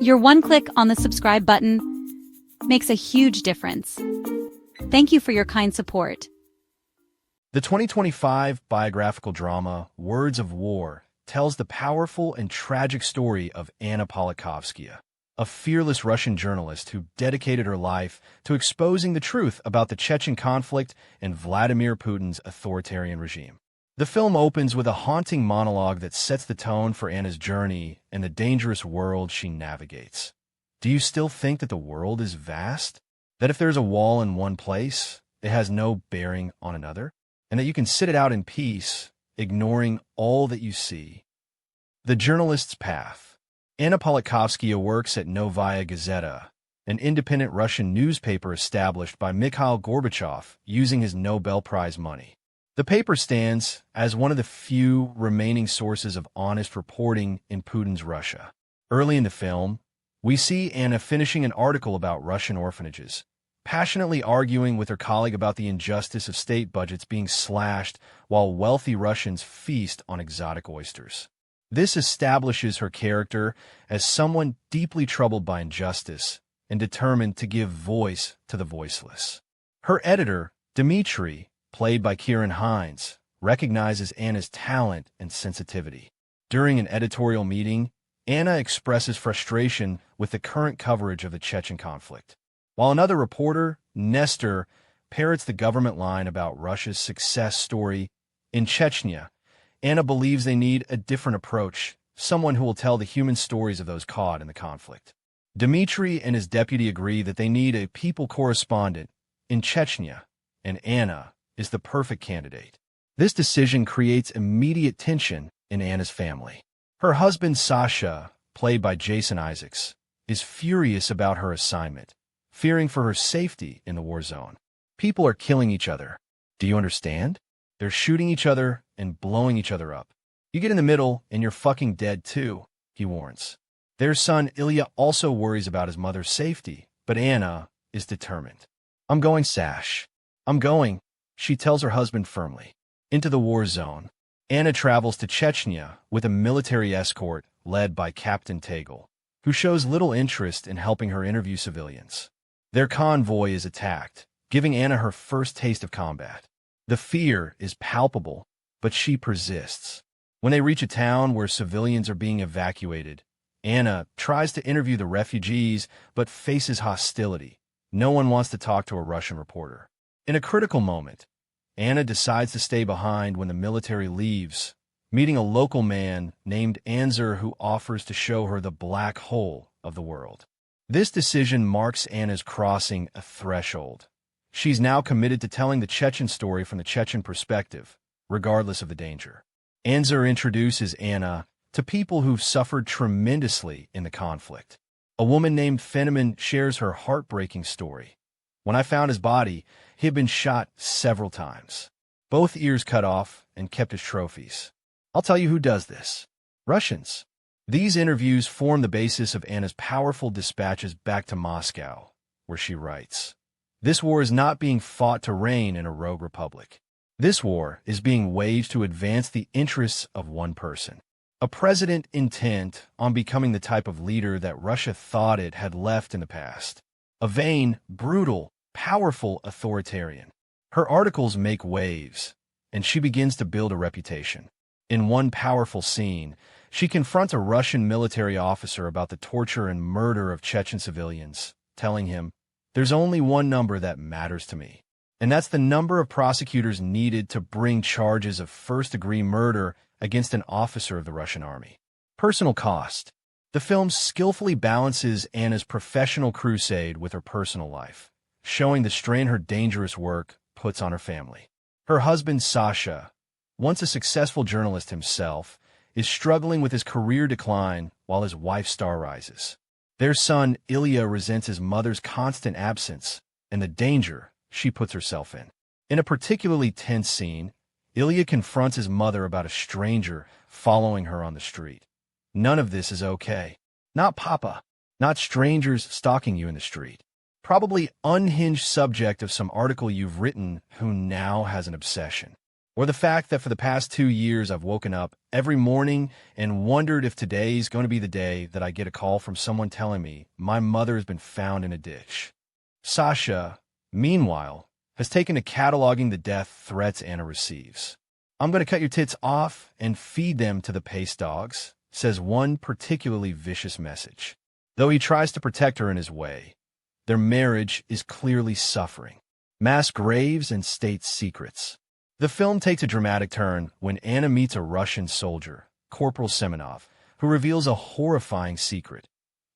Your one click on the subscribe button makes a huge difference. Thank you for your kind support. The 2025 biographical drama Words of War tells the powerful and tragic story of Anna Politkovskaya, a fearless Russian journalist who dedicated her life to exposing the truth about the Chechen conflict and Vladimir Putin's authoritarian regime. The film opens with a haunting monologue that sets the tone for Anna's journey and the dangerous world she navigates. Do you still think that the world is vast? That if there's a wall in one place, it has no bearing on another? And that you can sit it out in peace, ignoring all that you see? The Journalist's Path. Anna Politkovskaya works at Novaya Gazeta, an independent Russian newspaper established by Mikhail Gorbachev using his Nobel Prize money. The paper stands as one of the few remaining sources of honest reporting in Putin's Russia. Early in the film, we see Anna finishing an article about Russian orphanages, passionately arguing with her colleague about the injustice of state budgets being slashed while wealthy Russians feast on exotic oysters. This establishes her character as someone deeply troubled by injustice and determined to give voice to the voiceless. Her editor, Dmitry, played by Kieran Hines, recognizes Anna's talent and sensitivity. During an editorial meeting, Anna expresses frustration with the current coverage of the Chechen conflict, while another reporter, Nestor, parrots the government line about Russia's success story in Chechnya. Anna believes they need a different approach, someone who will tell the human stories of those caught in the conflict. Dmitry and his deputy agree that they need a people correspondent in Chechnya, and Anna is the perfect candidate. This decision creates immediate tension in Anna's family. Her husband, Sasha, played by Jason Isaacs, is furious about her assignment, fearing for her safety in the war zone. People are killing each other. Do you understand? They're shooting each other and blowing each other up. You get in the middle and you're fucking dead too, he warns. Their son, Ilya, also worries about his mother's safety, but Anna is determined. I'm going, Sash. I'm going, she tells her husband firmly. Into the war zone, Anna travels to Chechnya with a military escort led by Captain Tegel, who shows little interest in helping her interview civilians. Their convoy is attacked, giving Anna her first taste of combat. The fear is palpable, but she persists. When they reach a town where civilians are being evacuated, Anna tries to interview the refugees but faces hostility. No one wants to talk to a Russian reporter. In a critical moment, Anna decides to stay behind when the military leaves, meeting a local man named Anzer who offers to show her the black hole of the world. This decision marks Anna's crossing a threshold. She's now committed to telling the Chechen story from the Chechen perspective, regardless of the danger. Anzer introduces Anna to people who've suffered tremendously in the conflict. A woman named Fenneman shares her heartbreaking story. When I found his body, he had been shot several times, both ears cut off and kept as trophies. I'll tell you who does this. Russians. These interviews form the basis of Anna's powerful dispatches back to Moscow, where she writes, "This war is not being fought to reign in a rogue republic. This war is being waged to advance the interests of one person. A president intent on becoming the type of leader that Russia thought it had left in the past. A vain, brutal, powerful authoritarian." Her articles make waves, and she begins to build a reputation. In one powerful scene, she confronts a Russian military officer about the torture and murder of Chechen civilians, telling him, "There's only one number that matters to me, and that's the number of prosecutors needed to bring charges of first-degree murder against an officer of the Russian army." Personal cost. The film skillfully balances Anna's professional crusade with her personal life, showing the strain her dangerous work puts on her family. Her husband, Sasha, once a successful journalist himself, is struggling with his career decline while his wife's star rises. Their son, Ilya, resents his mother's constant absence and the danger she puts herself in. In a particularly tense scene, Ilya confronts his mother about a stranger following her on the street. None of this is okay. Not Papa. Not strangers stalking you in the street. Probably unhinged subject of some article you've written who now has an obsession. Or the fact that for the past 2 years I've woken up every morning and wondered if today's going to be the day that I get a call from someone telling me my mother has been found in a ditch. Sasha, meanwhile, has taken to cataloging the death threats Anna receives. "I'm going to cut your tits off and feed them to the paste dogs," says one particularly vicious message. Though he tries to protect her in his way, their marriage is clearly suffering. Mass graves and state secrets. The film takes a dramatic turn when Anna meets a Russian soldier, Corporal Semenov, who reveals a horrifying secret.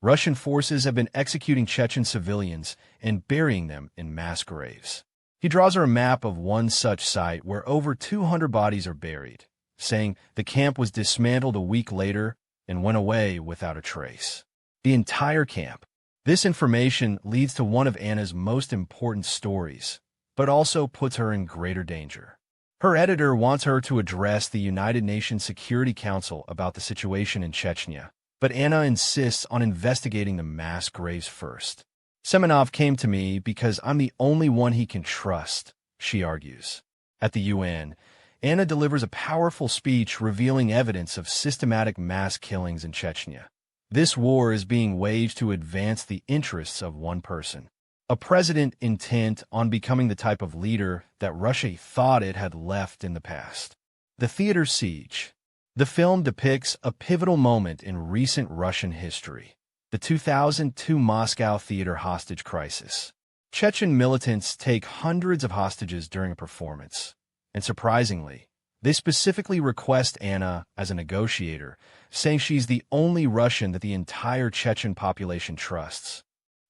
Russian forces have been executing Chechen civilians and burying them in mass graves. He draws her a map of one such site where over 200 bodies are buried, saying the camp was dismantled a week later and went away without a trace. The entire camp. This information leads to one of Anna's most important stories, but also puts her in greater danger. Her editor wants her to address the United Nations Security Council about the situation in Chechnya, but Anna insists on investigating the mass graves first. "Semenov came to me because I'm the only one he can trust," she argues. At the UN, Anna delivers a powerful speech revealing evidence of systematic mass killings in Chechnya. This war is being waged to advance the interests of one person, a president intent on becoming the type of leader that Russia thought it had left in the past. The theater siege. The film depicts a pivotal moment in recent Russian history, the 2002 Moscow theater hostage crisis. Chechen militants take hundreds of hostages during a performance, and surprisingly, they specifically request Anna as a negotiator, saying she's the only Russian that the entire Chechen population trusts.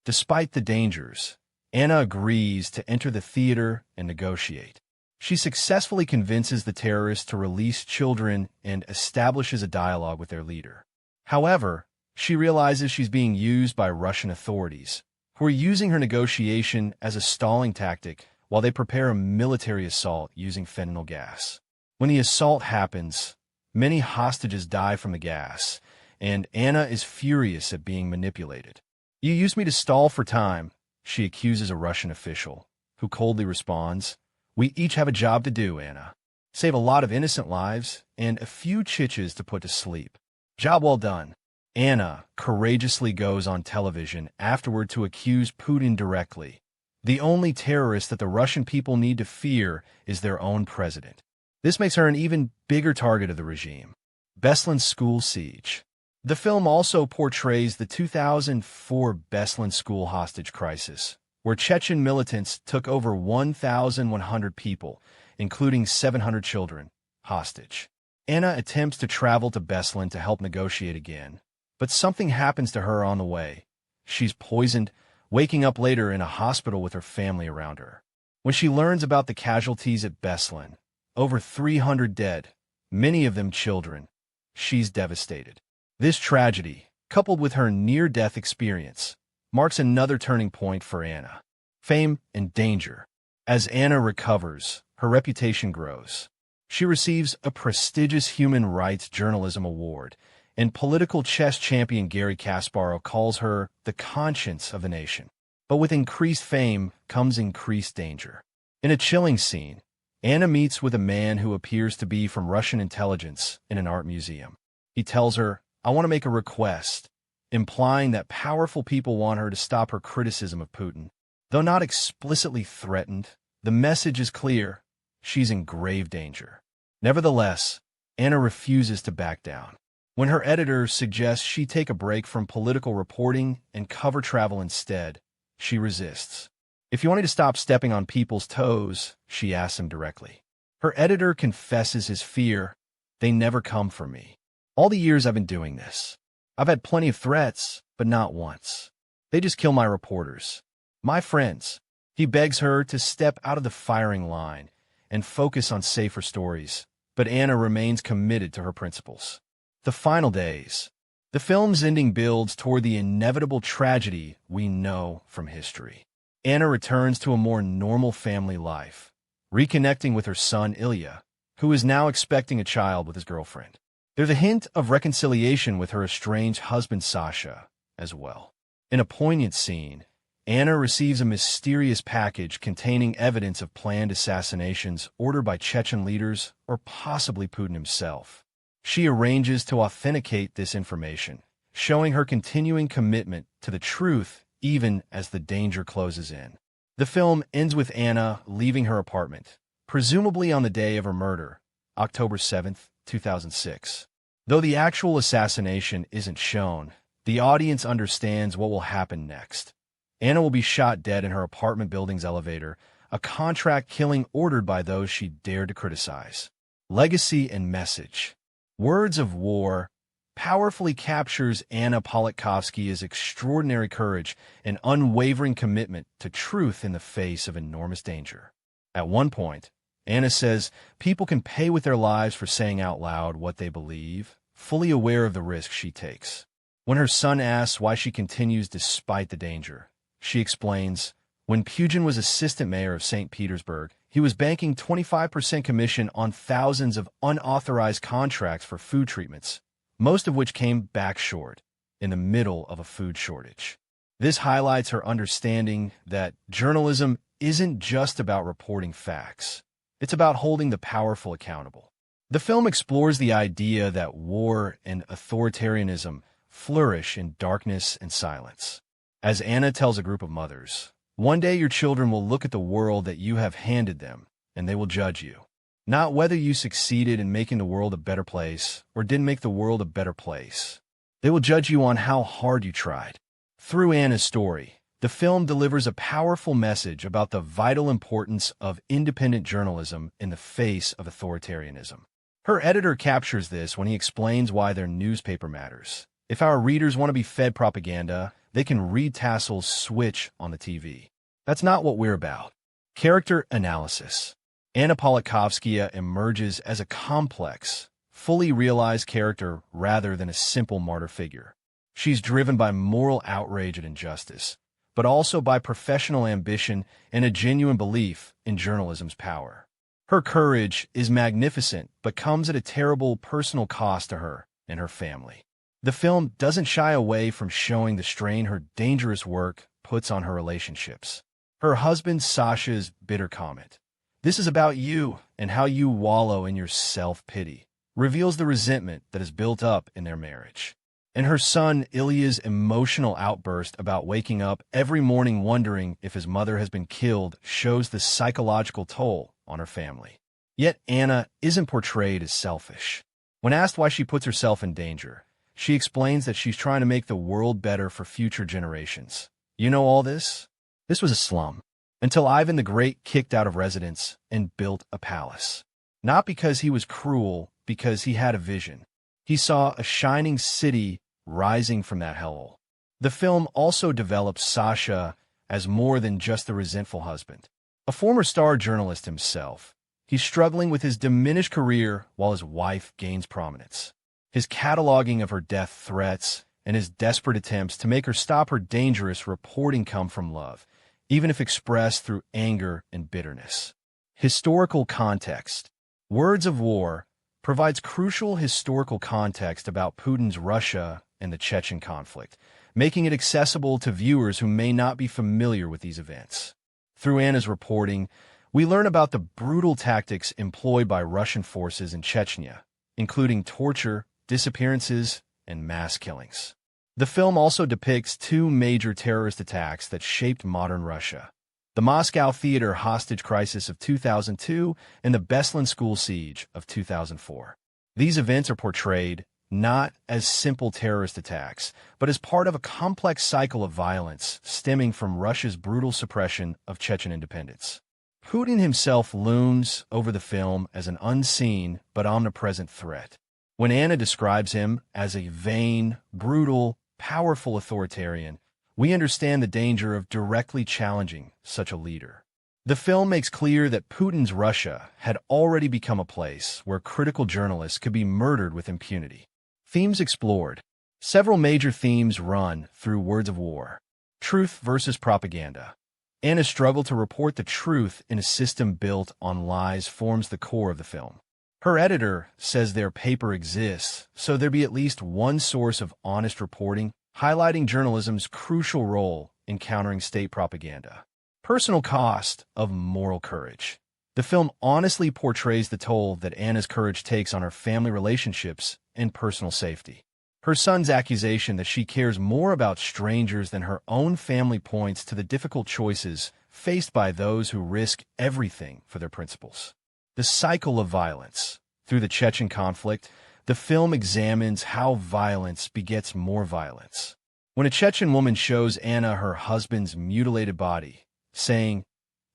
Despite the dangers, Anna agrees to enter the theater and negotiate. She successfully convinces the terrorists to release children and establishes a dialogue with their leader. However, she realizes she's being used by Russian authorities, who are using her negotiation as a stalling tactic while they prepare a military assault using fentanyl gas. When the assault happens, many hostages die from the gas, and Anna is furious at being manipulated. "You used me to stall for time," she accuses a Russian official, who coldly responds, "We each have a job to do, Anna. Save a lot of innocent lives and a few Cheches to put to sleep. Job well done." Anna courageously goes on television afterward to accuse Putin directly. The only terrorist that the Russian people need to fear is their own president. This makes her an even bigger target of the regime. Beslan school siege. The film also portrays the 2004 Beslan school hostage crisis, where Chechen militants took over 1,100 people, including 700 children, hostage. Anna attempts to travel to Beslan to help negotiate again, but something happens to her on the way. She's poisoned, waking up later in a hospital with her family around her. When she learns about the casualties at Beslan, over 300 dead, many of them children, she's devastated. This tragedy, coupled with her near-death experience, marks another turning point for Anna. Fame and danger. As Anna recovers, her reputation grows. She receives a prestigious human rights journalism award, and political chess champion Garry Kasparov calls her the conscience of the nation. But with increased fame comes increased danger. In a chilling scene, Anna meets with a man who appears to be from Russian intelligence in an art museum. He tells her, "I want to make a request," implying that powerful people want her to stop her criticism of Putin. Though not explicitly threatened, the message is clear: she's in grave danger. Nevertheless, Anna refuses to back down. When her editor suggests she take a break from political reporting and cover travel instead, she resists. "If you want me to stop stepping on people's toes," she asks him directly. Her editor confesses his fear: "They never come for me. All the years I've been doing this, I've had plenty of threats, but not once. They just kill my reporters, my friends." He begs her to step out of the firing line and focus on safer stories, but Anna remains committed to her principles. The final days. The film's ending builds toward the inevitable tragedy we know from history. Anna returns to a more normal family life, reconnecting with her son Ilya, who is now expecting a child with his girlfriend. There's a hint of reconciliation with her estranged husband Sasha as well. In a poignant scene, Anna receives a mysterious package containing evidence of planned assassinations ordered by Chechen leaders or possibly Putin himself. She arranges to authenticate this information, showing her continuing commitment to the truth even as the danger closes in. The film ends with Anna leaving her apartment, presumably on the day of her murder, October 7, 2006. Though the actual assassination isn't shown, the audience understands what will happen next. Anna will be shot dead in her apartment building's elevator, a contract killing ordered by those she dared to criticize. Legacy and message. Words of War powerfully captures Anna Politkovskaya's extraordinary courage and unwavering commitment to truth in the face of enormous danger. At one point, Anna says people can pay with their lives for saying out loud what they believe, fully aware of the risk she takes. When her son asks why she continues despite the danger, she explains, when Putin was assistant mayor of St. Petersburg, he was banking 25% commission on thousands of unauthorized contracts for food treatments, most of which came back short, in the middle of a food shortage. This highlights her understanding that journalism isn't just about reporting facts. It's about holding the powerful accountable. The film explores the idea that war and authoritarianism flourish in darkness and silence. As Anna tells a group of mothers, one day your children will look at the world that you have handed them, and they will judge you. Not whether you succeeded in making the world a better place or didn't make the world a better place. They will judge you on how hard you tried. Through Anna's story, the film delivers a powerful message about the vital importance of independent journalism in the face of authoritarianism. Her editor captures this when he explains why their newspaper matters. If our readers want to be fed propaganda, they can read tassels switch on the TV. That's not what we're about. Character analysis. Anna Politkovskaya emerges as a complex, fully realized character rather than a simple martyr figure. She's driven by moral outrage at injustice, but also by professional ambition and a genuine belief in journalism's power. Her courage is magnificent, but comes at a terrible personal cost to her and her family. The film doesn't shy away from showing the strain her dangerous work puts on her relationships. Her husband Sasha's bitter comment, "This is about you and how you wallow in your self-pity," reveals the resentment that is built up in their marriage. And her son Ilya's emotional outburst about waking up every morning wondering if his mother has been killed shows the psychological toll on her family. Yet Anna isn't portrayed as selfish. When asked why she puts herself in danger, she explains that she's trying to make the world better for future generations. You know all this? This was a slum, until Ivan the Great kicked out of residence and built a palace. Not because he was cruel, because he had a vision. He saw a shining city rising from that hellhole. The film also develops Sasha as more than just the resentful husband. A former star journalist himself, he's struggling with his diminished career while his wife gains prominence. His cataloging of her death threats and his desperate attempts to make her stop her dangerous reporting come from love, even if expressed through anger and bitterness. Historical context. Words of War provides crucial historical context about Putin's Russia and the Chechen conflict, making it accessible to viewers who may not be familiar with these events. Through Anna's reporting, we learn about the brutal tactics employed by Russian forces in Chechnya, including torture, disappearances, and mass killings. The film also depicts two major terrorist attacks that shaped modern Russia: the Moscow Theater hostage crisis of 2002 and the Beslan school siege of 2004. These events are portrayed not as simple terrorist attacks, but as part of a complex cycle of violence stemming from Russia's brutal suppression of Chechen independence. Putin himself looms over the film as an unseen but omnipresent threat. When Anna describes him as a vain, brutal, powerful authoritarian, we understand the danger of directly challenging such a leader. The film makes clear that Putin's Russia had already become a place where critical journalists could be murdered with impunity. Themes explored. Several major themes run through Words of War. Truth versus propaganda. Anna's struggle to report the truth in a system built on lies forms the core of the film. Her editor says their paper exists, so there be at least one source of honest reporting, highlighting journalism's crucial role encountering state propaganda. Personal cost of moral courage. The film honestly portrays the toll that Anna's courage takes on her family relationships and personal safety. Her son's accusation that she cares more about strangers than her own family points to the difficult choices faced by those who risk everything for their principles. The cycle of violence. Through the Chechen conflict, the film examines how violence begets more violence. When a Chechen woman shows Anna her husband's mutilated body, saying,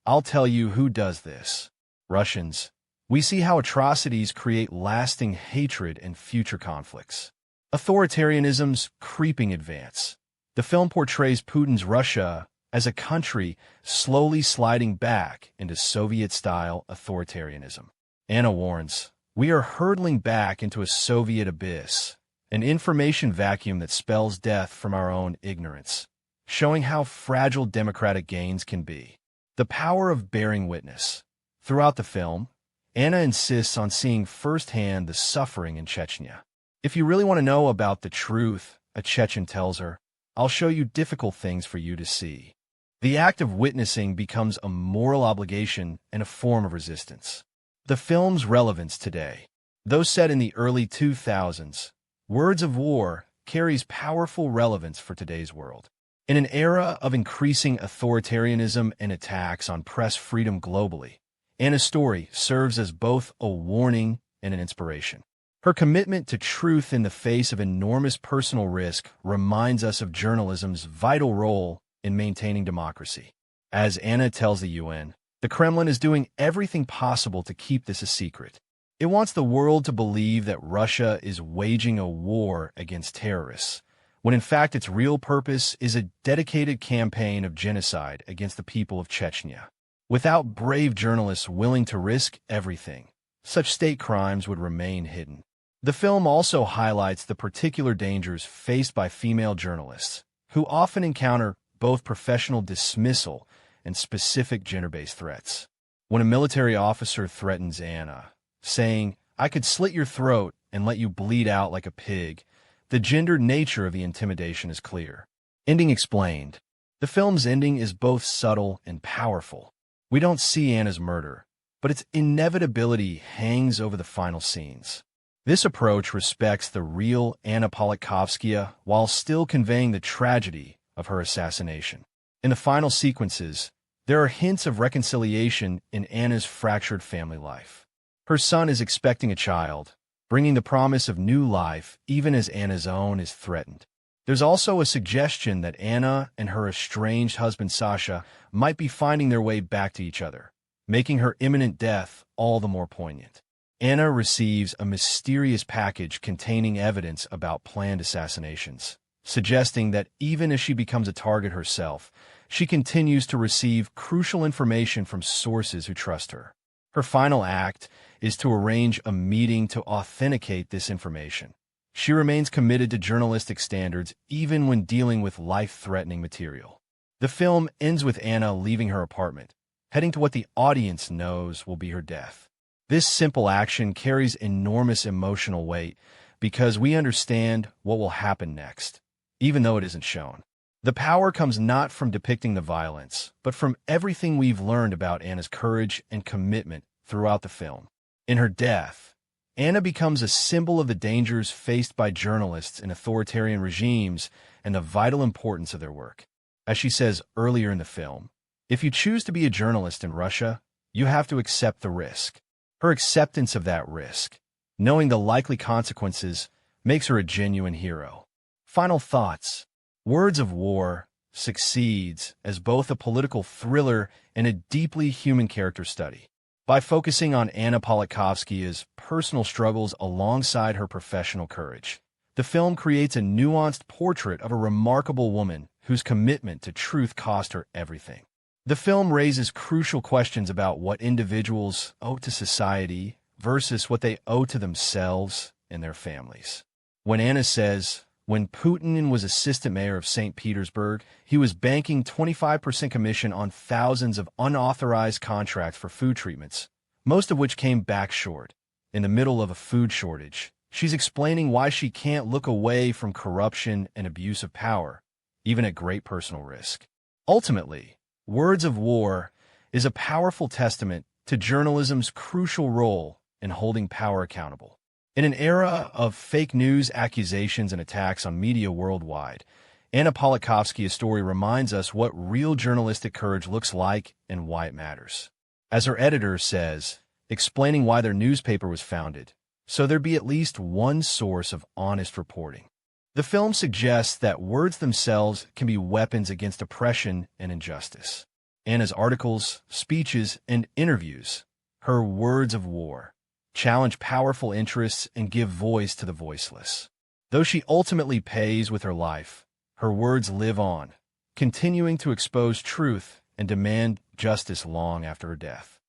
"I'll tell you who does this, Russians," we see how atrocities create lasting hatred and future conflicts. Authoritarianism's creeping advance. The film portrays Putin's Russia as a country slowly sliding back into Soviet-style authoritarianism. Anna warns, "We are hurtling back into a Soviet abyss, an information vacuum that spells death from our own ignorance," showing how fragile democratic gains can be. The power of bearing witness. Throughout the film, Anna insists on seeing firsthand the suffering in Chechnya. "If you really want to know about the truth," a Chechen tells her, "I'll show you difficult things for you to see." The act of witnessing becomes a moral obligation and a form of resistance. The film's relevance today. Though set in the early 2000s, Words of War carries powerful relevance for today's world. In an era of increasing authoritarianism and attacks on press freedom globally, Anna's story serves as both a warning and an inspiration. Her commitment to truth in the face of enormous personal risk reminds us of journalism's vital role in maintaining democracy. As Anna tells the UN, the Kremlin is doing everything possible to keep this a secret. It wants the world to believe that Russia is waging a war against terrorists, when in fact its real purpose is a dedicated campaign of genocide against the people of Chechnya. Without brave journalists willing to risk everything, such state crimes would remain hidden. The film also highlights the particular dangers faced by female journalists, who often encounter both professional dismissal and specific gender-based threats. When a military officer threatens Anna, saying, "I could slit your throat and let you bleed out like a pig," the gendered nature of the intimidation is clear. Ending explained. The film's ending is both subtle and powerful. We don't see Anna's murder, but its inevitability hangs over the final scenes. This approach respects the real Anna Politkovskaya while still conveying the tragedy of her assassination. In the final sequences, there are hints of reconciliation in Anna's fractured family life. Her son is expecting a child, bringing the promise of new life even as Anna's own is threatened. There's also a suggestion that Anna and her estranged husband Sasha might be finding their way back to each other, making her imminent death all the more poignant. Anna receives a mysterious package containing evidence about planned assassinations, suggesting that even as she becomes a target herself, she continues to receive crucial information from sources who trust her. Her final act is to arrange a meeting to authenticate this information. She remains committed to journalistic standards even when dealing with life-threatening material. The film ends with Anna leaving her apartment, heading to what the audience knows will be her death. This simple action carries enormous emotional weight because we understand what will happen next, even though it isn't shown. The power comes not from depicting the violence, but from everything we've learned about Anna's courage and commitment throughout the film. In her death, Anna becomes a symbol of the dangers faced by journalists in authoritarian regimes and the vital importance of their work. As she says earlier in the film, "If you choose to be a journalist in Russia, you have to accept the risk." Her acceptance of that risk, knowing the likely consequences, makes her a genuine hero. Final thoughts. Words of War succeeds as both a political thriller and a deeply human character study. By focusing on Anna Politkovskaya's personal struggles alongside her professional courage, the film creates a nuanced portrait of a remarkable woman whose commitment to truth cost her everything. The film raises crucial questions about what individuals owe to society versus what they owe to themselves and their families. When Anna says, when Putin was assistant mayor of St. Petersburg, he was banking 25% commission on thousands of unauthorized contracts for food treatments, most of which came back short. In the middle of a food shortage, she's explaining why she can't look away from corruption and abuse of power, even at great personal risk. Ultimately, Words of War is a powerful testament to journalism's crucial role in holding power accountable. In an era of fake news accusations and attacks on media worldwide, Anna Politkovskaya's story reminds us what real journalistic courage looks like and why it matters. As her editor says, explaining why their newspaper was founded, so there be at least one source of honest reporting. The film suggests that words themselves can be weapons against oppression and injustice. Anna's articles, speeches, and interviews, her words of war, challenge powerful interests and give voice to the voiceless. Though she ultimately pays with her life, her words live on, continuing to expose truth and demand justice long after her death.